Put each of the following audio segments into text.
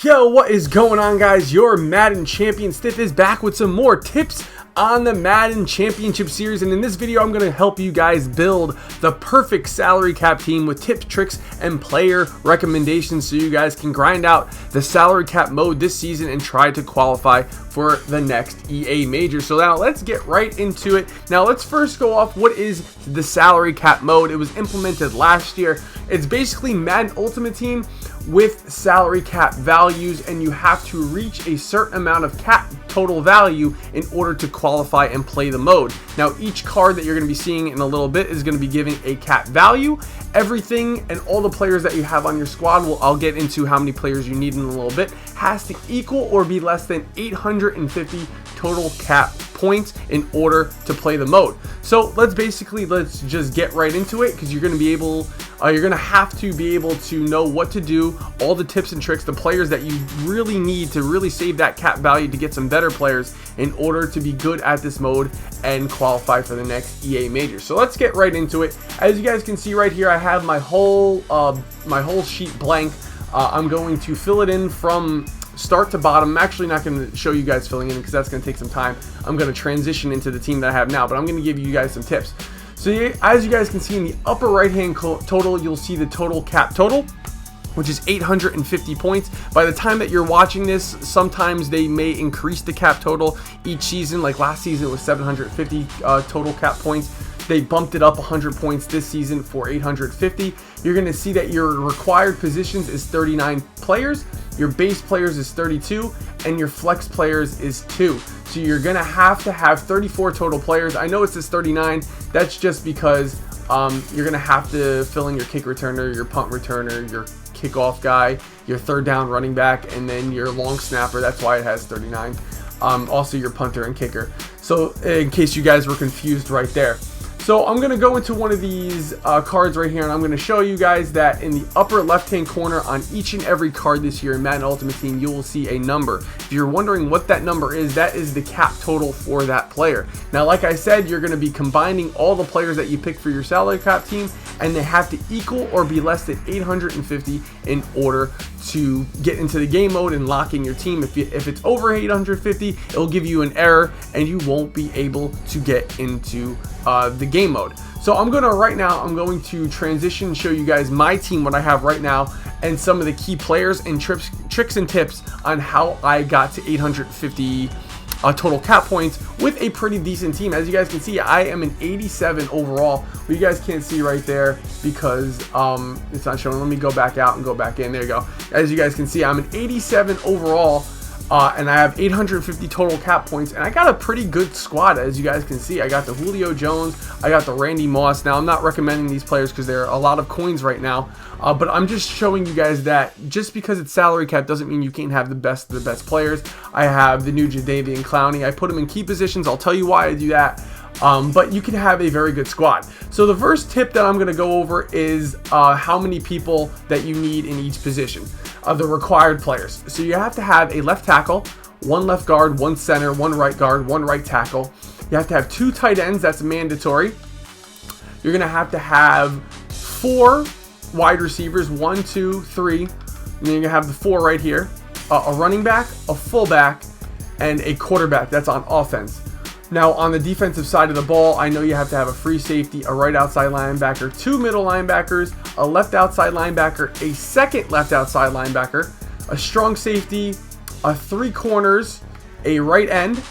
Yo, what is going on, guys? Your Madden champion Stiff is back with some more tips on the Madden Championship Series, and in this video I'm going to help you guys build the perfect salary cap team with tips, tricks, and player recommendations so you guys can grind out the salary cap mode this season and try to qualify for the next EA major. So now let's get right into it. Now let's first go off what is the salary cap mode. It was implemented last year. It's basically Madden Ultimate Team with salary cap values, and you have to reach a certain amount of cap total value in order to qualify and play the mode. Now each card that you're going to be seeing in a little bit is going to be giving a cap value. Everything and all the players that you have on your squad, I'll get into how many players you need in a little bit, has to equal or be less than 850 total cap points in order to play the mode. So let's just get right into it, because you're going to be able you're going to have to be able to know what to do, all the tips and tricks, the players that you really need to really save that cap value to get some better players in order to be good at this mode and qualify for the next EA major. So let's get right into it. As you guys can see right here, I have my whole sheet blank. I'm going to fill it in from start to bottom. I'm actually not going to show you guys filling in because that's going to take some time. I'm going to transition into the team that I have now, but I'm going to give you guys some tips. So as you guys can see in the upper right hand total, you'll see the total cap total, which is 850 points. By the time that you're watching this, sometimes they may increase the cap total each season. Like last season it was 750 total cap points. They bumped it up 100 points this season for 850. You're going to see that your required positions is 39 players, your base players is 32, and your flex players is 2. So you're going to have 34 total players. I know it says 39. That's just because you're going to have to fill in your kick returner, your punt returner, your kickoff guy, your third down running back, and then your long snapper. That's why it has 39. Also your punter and kicker. So in case you guys were confused right there. So I'm going to go into one of these cards right here, and I'm going to show you guys that in the upper left-hand corner on each and every card this year in Madden Ultimate Team, you will see a number. If you're wondering what that number is, that is the cap total for that player. Now, like I said, you're going to be combining all the players that you pick for your salary cap team, and they have to equal or be less than 850 in order to get into the game mode and lock in your team. If it's over 850, it'll give you an error and you won't be able to get into the game mode. So I'm going to transition and show you guys my team, what I have right now, and some of the key players and tricks and tips on how I got to 850 total cap points with a pretty decent team. As you guys can see, I am an 87 overall. But you guys can't see right there because it's not showing. Let me go back out and go back in. There you go. As you guys can see, I'm an 87 overall. And I have 850 total cap points, and I got a pretty good squad. As you guys can see, I got the Julio Jones, I got the Randy Moss. Now I'm not recommending these players because there are a lot of coins right now, but I'm just showing you guys that just because it's salary cap doesn't mean you can't have the best of the best players. I have the new Jadeveon Clowney. I put him in key positions. I'll tell you why I do that. But you can have a very good squad. So the first tip that I'm going to go over is how many people that you need in each position, the required players. So you have to have a left tackle, one left guard, one center, one right guard, one right tackle. You have to have 2 tight ends. That's mandatory. You're going to have 4 wide receivers, 1, 2, 3. And then you're going to have the 4 right here, a running back, a fullback, and a quarterback. That's on offense. Now, on the defensive side of the ball, I know you have to have a free safety, a right outside linebacker, 2 middle linebackers, a left outside linebacker, a second left outside linebacker, a strong safety, 3 corners, a right end,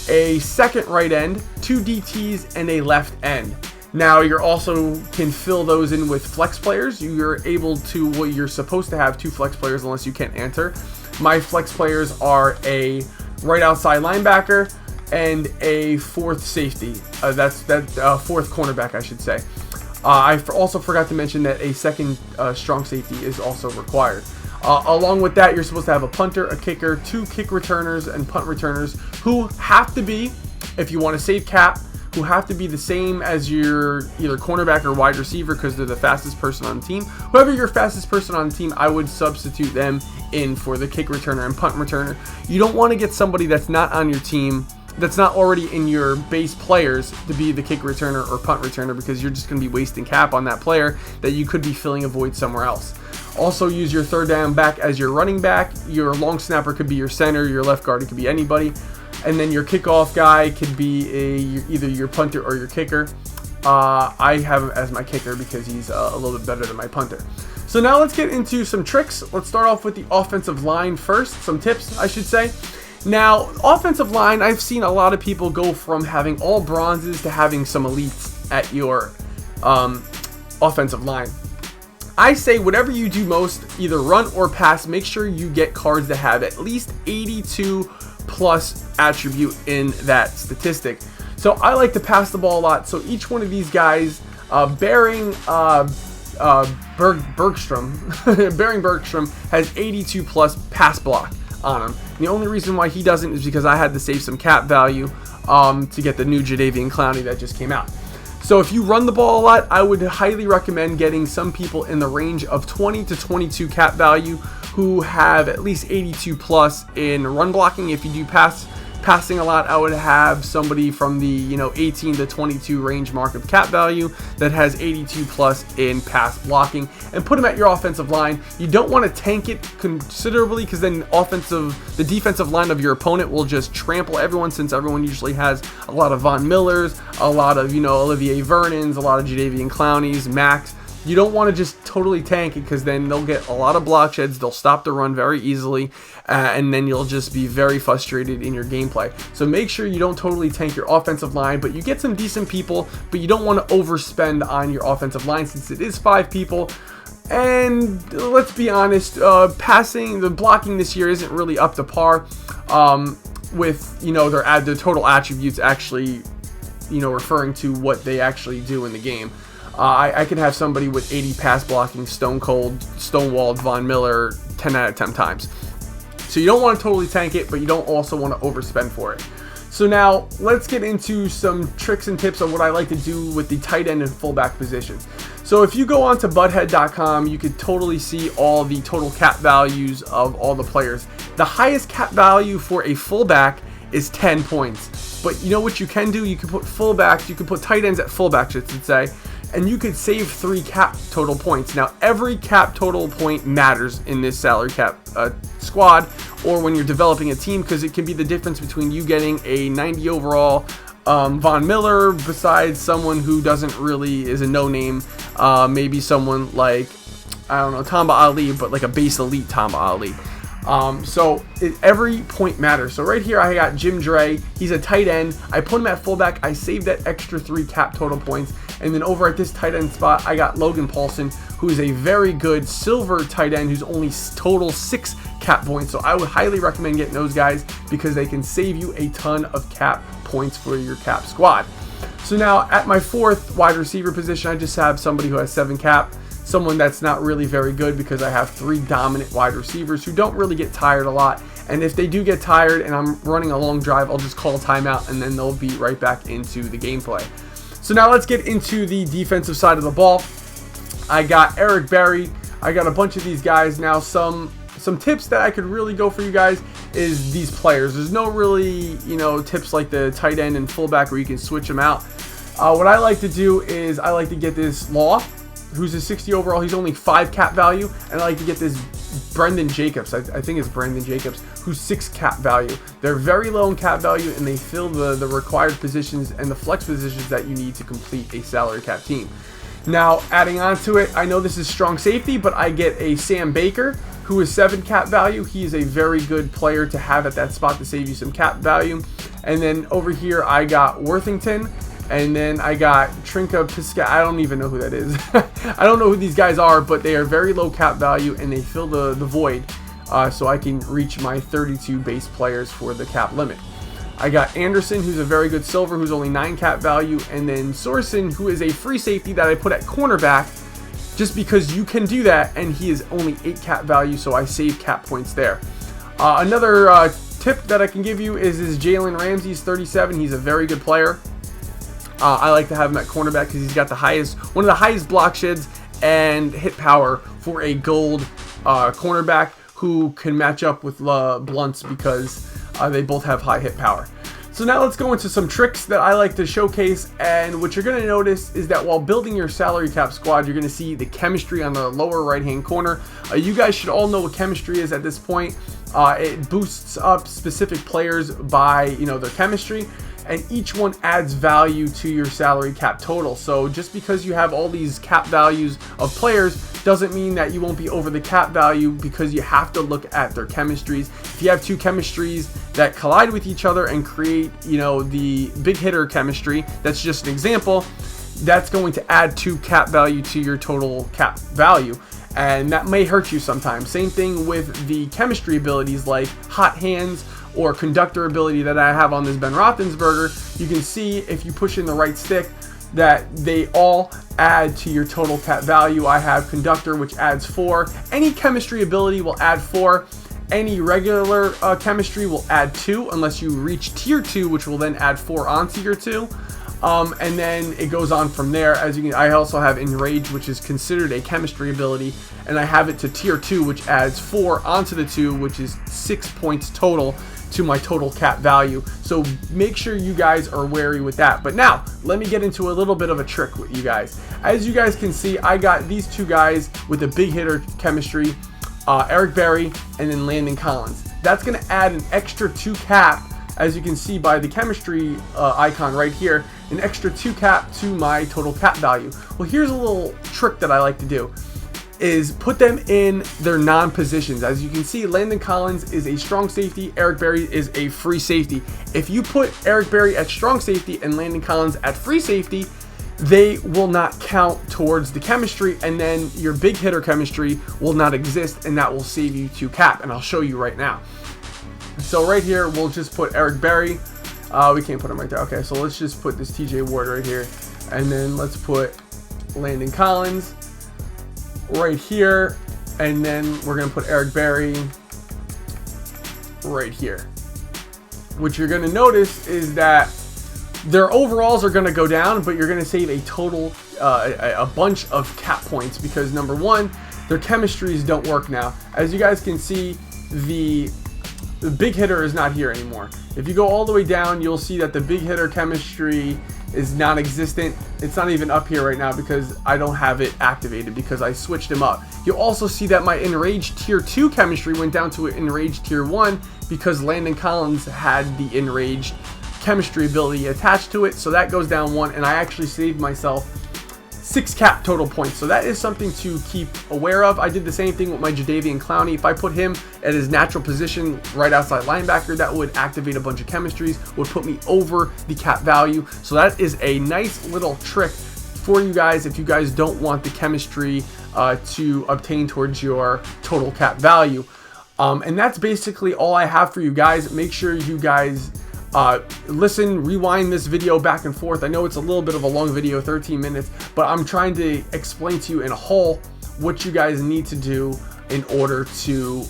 a second right end, 2 DTs, and a left end. Now, you're also can fill those in with flex players. You're able to, well, you're supposed to have 2 flex players unless you can't enter. My flex players are a right outside linebacker and a 4th safety. That's 4th cornerback, I should say. I also forgot to mention that a second strong safety is also required. Along with that, you're supposed to have a punter, a kicker, 2 kick returners, and punt returners who have to be, if you want to save cap, who have to be the same as your either cornerback or wide receiver because they're the fastest person on the team. Whoever your fastest person on the team, I would substitute them in for the kick returner and punt returner. You don't want to get somebody that's not on your team, that's not already in your base players, to be the kick returner or punt returner, because you're just going to be wasting cap on that player that you could be filling a void somewhere else. Also use your third down back as your running back. Your long snapper could be your center, your left guard, it could be anybody. And then your kickoff guy could be either your punter or your kicker. I have him as my kicker because he's a little bit better than my punter. So now let's get into some tricks. Let's start off with the offensive line first. Some tips, I should say. Now, offensive line, I've seen a lot of people go from having all bronzes to having some elites at your offensive line. I say whatever you do most, either run or pass, make sure you get cards that have at least 82 plus attribute in that statistic. So I like to pass the ball a lot. So each one of these guys, Bergstrom has 82 plus pass block on him. And the only reason why he doesn't is because I had to save some cap value to get the new Jadeveon Clowney that just came out. So if you run the ball a lot, I would highly recommend getting some people in the range of 20 to 22 cap value who have at least 82 plus in run blocking. If you do passing a lot, I would have somebody from the 18 to 22 range mark of cap value that has 82 plus in pass blocking, and put them at your offensive line. You don't want to tank it considerably because then the defensive line of your opponent will just trample everyone, since everyone usually has a lot of Von Millers, a lot of Olivier Vernons, a lot of Jadeveon Clowneys, Max. You don't want to just totally tank it because then they'll get a lot of block sheds. They'll stop the run very easily, and then you'll just be very frustrated in your gameplay. So make sure you don't totally tank your offensive line, but you get some decent people, but you don't want to overspend on your offensive line since it is 5 people. And let's be honest, the blocking this year isn't really up to par with their total attributes actually referring to what they actually do in the game. I could have somebody with 80 pass blocking, stonewalled Von Miller 10 out of 10 times. So you don't want to totally tank it, but you don't also want to overspend for it. So now let's get into some tricks and tips on what I like to do with the tight end and fullback positions. So if you go on to butthead.com, you could totally see all the total cap values of all the players. The highest cap value for a fullback is 10 points. But you know what you can do? You can put fullbacks, you can put tight ends at fullbacks, I should say, and you could save 3 cap total points. Now, every cap total point matters in this salary cap squad, or when you're developing a team, because it can be the difference between you getting a 90 overall Von Miller besides someone who is a no-name, maybe someone like, I don't know, Tamba Ali, but like a base elite Tamba Ali. Every point matters. So right here I got Jim Dre. He's a tight end. I put him at fullback. I saved that extra 3 cap total points. And then over at this tight end spot, I got Logan Paulson, who is a very good silver tight end who's only total 6 cap points. So I would highly recommend getting those guys because they can save you a ton of cap points for your cap squad. So now at my 4th wide receiver position, I just have somebody who has 7 cap. Someone that's not really very good because I have 3 dominant wide receivers who don't really get tired a lot. And if they do get tired and I'm running a long drive, I'll just call a timeout and then they'll be right back into the gameplay. So now let's get into the defensive side of the ball. I got Eric Berry. I got a bunch of these guys. Now some tips that I could really go for you guys is these players. There's no really, tips like the tight end and fullback where you can switch them out. What I like to do is I like to get this Law, who's a 60 overall. He's only 5 cap value. And I like to get this Brendan Jacobs. I think it's Brandon Jacobs, who's 6 cap value. They're very low in cap value, and they fill the required positions and the flex positions that you need to complete a salary cap team. Now, adding on to it, I know this is strong safety, but I get a Sam Baker, who is 7 cap value. He is a very good player to have at that spot to save you some cap value. And then over here, I got Worthington. And then I got Trinka Pisca. I don't even know who that is. I don't know who these guys are, but they are very low cap value and they fill the void so I can reach my 32 base players for the cap limit. I got Anderson, who's a very good silver, who's only 9 cap value, and then Sorsen, who is a free safety that I put at cornerback just because you can do that, and he is only 8 cap value, so I save cap points there. Another tip that I can give you is Jalen Ramsey's 37. He's a very good player. I like to have him at cornerback because he's got one of the highest block sheds and hit power for a gold cornerback who can match up with Blunts because they both have high hit power. So now let's go into some tricks that I like to showcase, and what you're going to notice is that while building your salary cap squad, you're going to see the chemistry on the lower right hand corner. You guys should all know what chemistry is at this point. It boosts up specific players by their chemistry, and each one adds value to your salary cap total. So just because you have all these cap values of players doesn't mean that you won't be over the cap value, because you have to look at their chemistries. If you have two chemistries that collide with each other and create the big hitter chemistry, that's just an example, that's going to add 2 cap value to your total cap value, and that may hurt you sometimes. Same thing with the chemistry abilities like hot hands or conductor ability that I have on this Ben Roethlisberger. You can see if you push in the right stick that they all add to your total cap value. I have conductor, which adds 4. Any chemistry ability will add 4. Any regular chemistry will add 2 unless you reach tier 2, which will then add 4 on tier 2. And then it goes on from there. As you can, I also have Enrage, which is considered a chemistry ability, and I have it to tier 2, which adds 4 onto the 2, which is 6 points total to my total cap value. So make sure you guys are wary with that. But now let me get into a little bit of a trick with you guys. As you guys can see, I got these 2 guys with a big hitter chemistry, Eric Berry and then Landon Collins. That's going to add an extra 2 cap, as you can see by the chemistry icon right here, an extra 2 cap to my total cap value. Well, here's a little trick that I like to do, is put them in their non-positions. As you can see, Landon Collins is a strong safety, Eric Berry is a free safety. If you put Eric Berry at strong safety and Landon Collins at free safety, they will not count towards the chemistry, and then your big hitter chemistry will not exist, and that will save you 2 cap, and I'll show you right now. So right here, we'll just put Eric Berry. We can't put him right there. Okay, so let's just put this TJ Ward right here, and then let's put Landon Collins right here, and then we're going to put Eric Berry right here. What you're going to notice is that their overalls are going to go down, but you're going to save a total a bunch of cap points, because number one, their chemistries don't work now. As you guys can see, the big hitter is not here anymore. If you go all the way down, you'll see that the big hitter chemistry is non-existent. It's not even up here right now because I don't have it activated, because I switched him up. You'll also see that my Enraged tier 2 chemistry went down to Enraged tier 1 because Landon Collins had the Enraged chemistry ability attached to it, so that goes down 1, and I actually saved myself 6 cap total points. So that is something to keep aware of. I did the same thing with my Jadeveon Clowney. If I put him at his natural position right outside linebacker, that would activate a bunch of chemistries, would put me over the cap value. So that is a nice little trick for you guys if you guys don't want the chemistry to obtain towards your total cap value. And that's basically all I have for you guys. Make sure you guys listen, rewind this video back and forth. I know it's a little bit of a long video, 13 minutes, but I'm trying to explain to you in a whole what you guys need to do in order to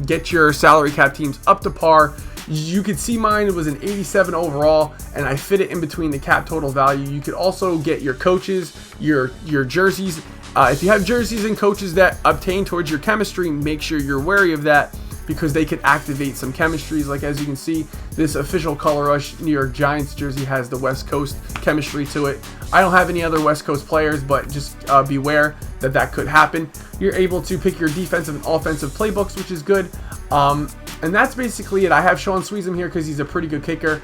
get your salary cap teams up to par. You could see mine was an 87 overall, and I fit it in between the cap total value. You could also get your coaches, your jerseys. If you have jerseys and coaches that obtain towards your chemistry, make sure you're wary of that, because they could activate some chemistries. Like as you can see, this official Color Rush New York Giants jersey has the West Coast chemistry to it. I don't have any other West Coast players, but just beware that that could happen. You're able to pick your defensive and offensive playbooks, which is good. And that's basically it. I have Sean Sweezum here because he's a pretty good kicker.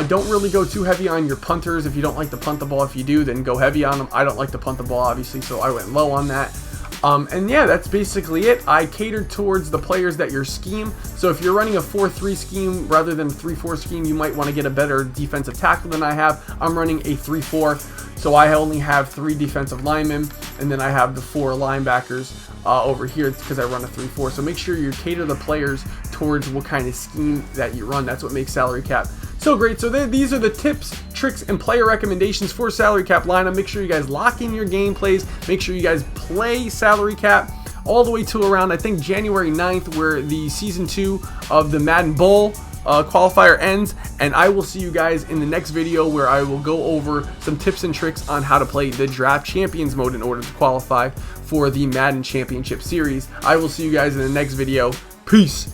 Don't really go too heavy on your punters. If you don't like to punt the ball, if you do, then go heavy on them. I don't like to punt the ball, obviously, so I went low on that. And yeah, that's basically it. I catered towards the players that your scheme. So if you're running a 4-3 scheme rather than a 3-4 scheme, you might want to get a better defensive tackle than I have. I'm running a 3-4, so I only have 3 defensive linemen, and then I have the 4 linebackers over here because I run a 3-4. So make sure you cater the players towards what kind of scheme that you run. That's what makes salary cap so great. So these are the tips, tricks, and player recommendations for salary cap lineup. Make sure you guys lock in your gameplays. Make sure you guys play salary cap all the way to around, I think, January 9th, where the season 2 of the Madden Bowl qualifier ends. And I will see you guys in the next video, where I will go over some tips and tricks on how to play the Draft Champions mode in order to qualify for the Madden Championship Series. I will see you guys in the next video. Peace.